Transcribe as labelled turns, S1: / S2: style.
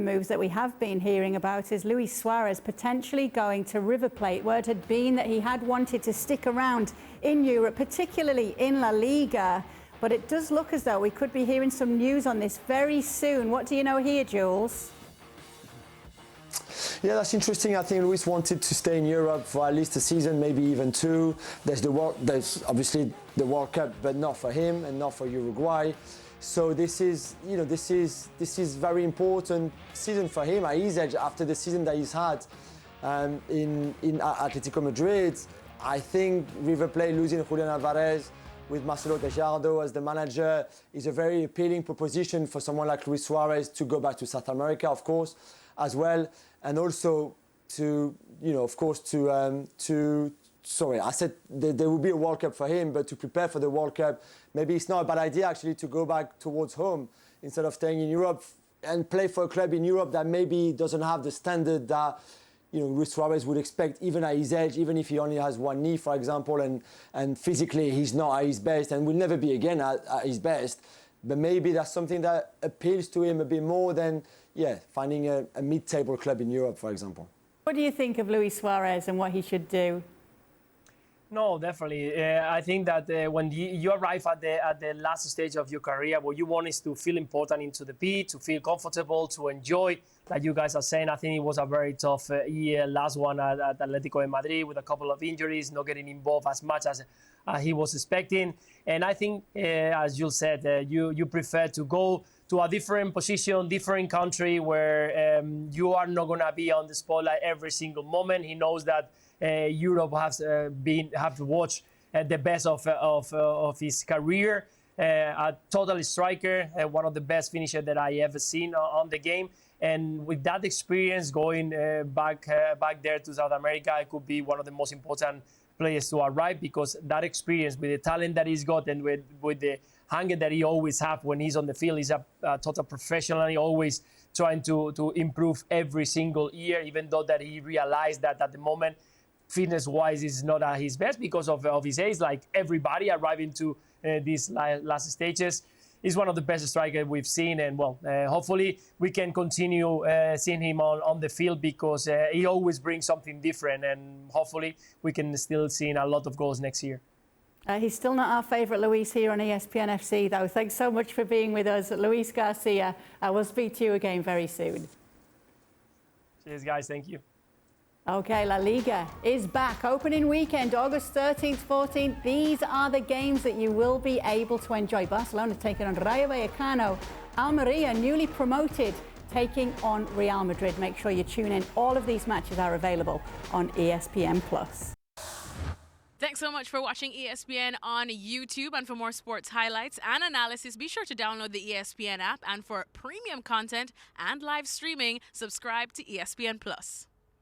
S1: Moves that we have been hearing about is Luis Suarez potentially going to River Plate. Word had been that he had wanted to stick around in Europe, particularly in LaLiga. But it does look as though we could be hearing some news on this very soon. What do you know here, Jules?
S2: Yeah, that's interesting. I think Luis wanted to stay in Europe for at least a season, maybe even two. There's obviously the World Cup, but not for him and not for Uruguay. So this is very important season for him at his age after the season that he's had in Atletico Madrid. I think River Plate losing Julian Alvarez with Marcelo Gallardo as the manager is a very appealing proposition for someone like Luis Suarez to go back to South America, of course, as well, and also to, of course, sorry, I said there will be a World Cup for him, but to prepare for the World Cup, maybe it's not a bad idea actually to go back towards home instead of staying in Europe and play for a club in Europe that maybe doesn't have the standard that Luis Suarez would expect, even at his age, even if he only has one knee, for example, and physically he's not at his best and will never be again at his best. But maybe that's something that appeals to him a bit more than, finding a mid-table club in Europe, for example.
S1: What do you think of Luis Suarez and what he should do?
S3: No, definitely. I think that when you arrive at the last stage of your career, what you want is to feel important into the pitch, to feel comfortable, to enjoy. Like you guys are saying, I think it was a very tough year, last one at Atletico de Madrid with a couple of injuries, not getting involved as much as he was expecting. And I think, as Jules said, you prefer to go to a different position, different country where you are not going to be on the spotlight every single moment. He knows that Europe have to watch the best of his career. A total striker, one of the best finishers that I ever seen on the game. And with that experience going back there to South America, it could be one of the most important players to arrive, because that experience with the talent that he's got and with the hunger that he always have when he's on the field, he's a total professional. He always trying to improve every single year, even though that he realized that at the moment, fitness-wise, is not at his best because of his age. Like everybody arriving to these last stages, he's one of the best strikers we've seen. And well, hopefully we can continue seeing him on the field, because he always brings something different. And hopefully we can still see a lot of goals next year.
S1: He's still not our favourite Luis here on ESPN FC, though. Thanks so much for being with us, Luis Garcia. We'll speak to you again very soon.
S3: Cheers, guys. Thank you.
S1: Okay, La Liga is back. Opening weekend, August 13th, 14th. These are the games that you will be able to enjoy. Barcelona taking on Rayo Vallecano. Almeria, newly promoted, taking on Real Madrid. Make sure you tune in. All of these matches are available on ESPN+.
S4: Thanks so much for watching ESPN on YouTube. And for more sports highlights and analysis, be sure to download the ESPN app. And for premium content and live streaming, subscribe to ESPN+.